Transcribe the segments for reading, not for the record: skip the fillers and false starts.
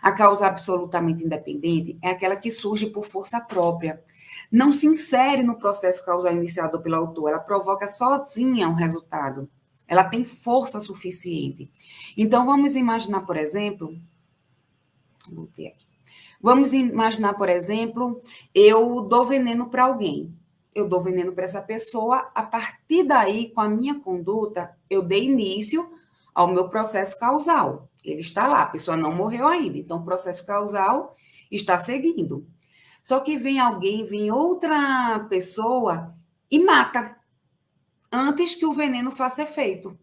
A causa absolutamente independente é aquela que surge por força própria. Não se insere no processo causal iniciado pelo autor, ela provoca sozinha o resultado. Ela tem força suficiente. Então, vamos imaginar, por exemplo, voltei aqui. Vamos imaginar, por exemplo, eu dou veneno para alguém. Eu dou veneno para essa pessoa, a partir daí, com a minha conduta, eu dei início ao meu processo causal. Ele está lá, a pessoa não morreu ainda, então o processo causal está seguindo. Só que vem alguém, vem outra pessoa e mata antes que o veneno faça efeito.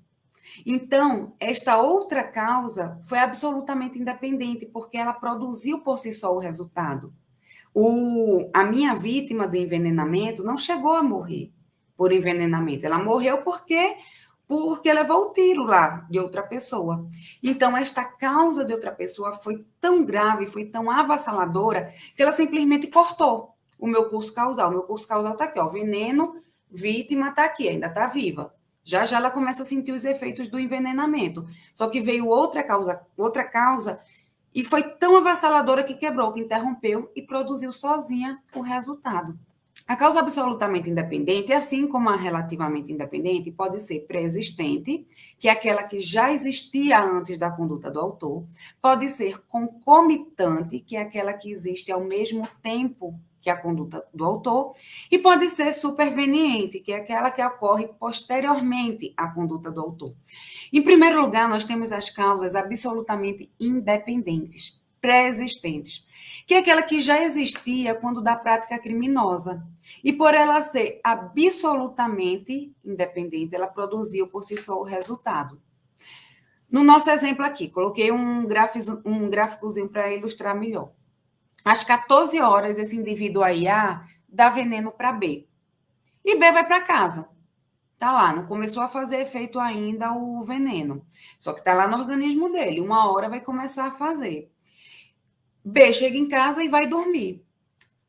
Então, esta outra causa foi absolutamente independente, porque ela produziu por si só o resultado. A minha vítima do envenenamento não chegou a morrer por envenenamento, ela morreu porque levou o tiro lá de outra pessoa. Então, esta causa de outra pessoa foi tão grave, foi tão avassaladora, que ela simplesmente cortou o meu curso causal. O meu curso causal está aqui, ó, veneno, vítima está aqui, ainda está viva. Já já ela começa a sentir os efeitos do envenenamento. Só que veio outra causa e foi tão avassaladora que quebrou, que interrompeu e produziu sozinha o resultado. A causa absolutamente independente, assim como a relativamente independente, pode ser pré-existente, que é aquela que já existia antes da conduta do autor, pode ser concomitante, que é aquela que existe ao mesmo tempo que a conduta do autor, e pode ser superveniente, que é aquela que ocorre posteriormente à conduta do autor. Em primeiro lugar, nós temos as causas absolutamente independentes, pré-existentes, que é aquela que já existia quando da prática criminosa. E por ela ser absolutamente independente, ela produziu por si só o resultado. No nosso exemplo aqui, coloquei um gráficozinho para ilustrar melhor. Às 14 horas, esse indivíduo aí, A, dá veneno para B. E B vai para casa. Tá lá, não começou a fazer efeito ainda o veneno. Só que tá lá no organismo dele. Uma hora vai começar a fazer. B chega em casa e vai dormir.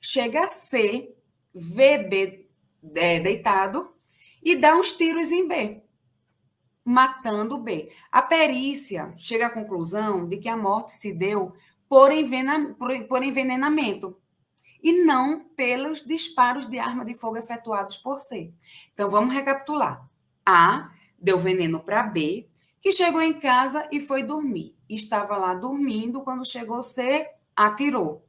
Chega C, vê B deitado e dá uns tiros em B, matando B. A perícia chega à conclusão de que a morte se deu por envenenamento e não pelos disparos de arma de fogo efetuados por C. Então, vamos recapitular. A deu veneno para B, que chegou em casa e foi dormir. Estava lá dormindo, quando chegou C, atirou.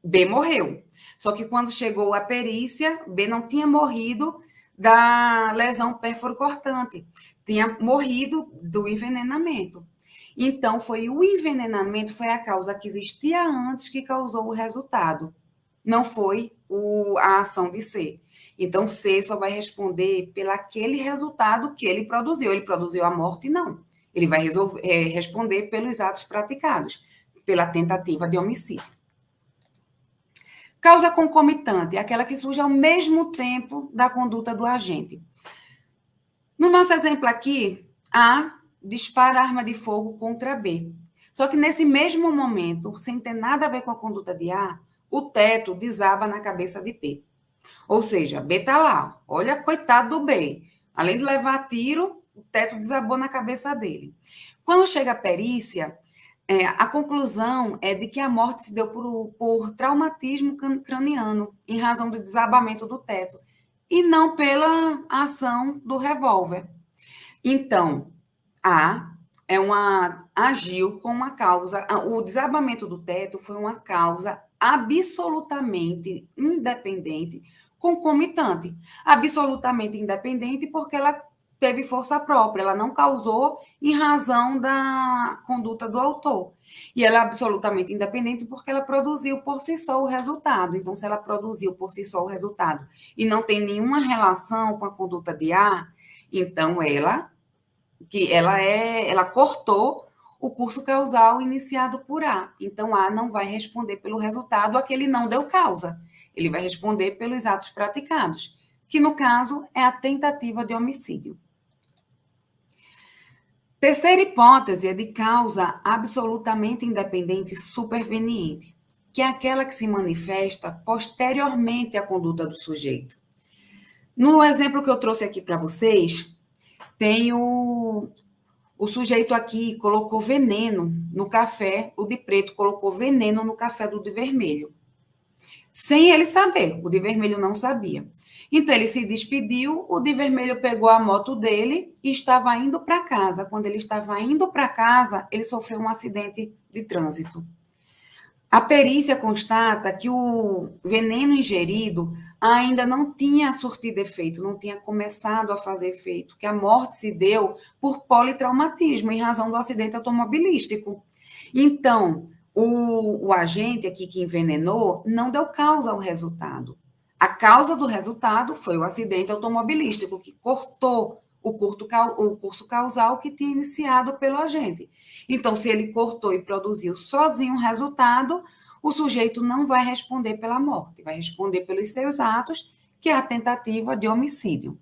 B morreu. Só que quando chegou a perícia, B não tinha morrido da lesão pérfuro-cortante, tinha morrido do envenenamento. Então, foi o envenenamento, foi a causa que existia antes que causou o resultado. Não foi a ação de C. Então, C só vai responder pelo aquele resultado que ele produziu. Ele produziu a morte? Não. Ele vai responder pelos atos praticados, pela tentativa de homicídio. Causa concomitante é aquela que surge ao mesmo tempo da conduta do agente. No nosso exemplo aqui, A dispara arma de fogo contra B. Só que nesse mesmo momento, sem ter nada a ver com a conduta de A, o teto desaba na cabeça de B. Ou seja, B está lá. Olha, coitado do B. Além de levar tiro, o teto desabou na cabeça dele. Quando chega a perícia, a conclusão é de que a morte se deu por traumatismo craniano, em razão do desabamento do teto, e não pela ação do revólver. Então, agiu com uma causa, o desabamento do teto foi uma causa absolutamente independente, concomitante. Absolutamente independente porque ela teve força própria, ela não causou em razão da conduta do autor. E ela é absolutamente independente porque ela produziu por si só o resultado. Então, se ela produziu por si só o resultado e não tem nenhuma relação com a conduta de A, então ela cortou o curso causal iniciado por A. Então, A não vai responder pelo resultado a que ele não deu causa. Ele vai responder pelos atos praticados, que, no caso, é a tentativa de homicídio. Terceira hipótese é de causa absolutamente independente e superveniente, que é aquela que se manifesta posteriormente à conduta do sujeito. No exemplo que eu trouxe aqui para vocês, tem o O sujeito aqui colocou veneno no café, o de preto colocou veneno no café do de vermelho. Sem ele saber, o de vermelho não sabia. Então, ele se despediu, o de vermelho pegou a moto dele e estava indo para casa. Quando ele estava indo para casa, ele sofreu um acidente de trânsito. A perícia constata que o veneno ingerido ainda não tinha surtido efeito, não tinha começado a fazer efeito, que a morte se deu por politraumatismo, em razão do acidente automobilístico. Então, o agente aqui que envenenou não deu causa ao resultado. A causa do resultado foi o acidente automobilístico, que cortou o curso causal que tinha iniciado pelo agente. Então, se ele cortou e produziu sozinho o resultado, o sujeito não vai responder pela morte, vai responder pelos seus atos, que é a tentativa de homicídio.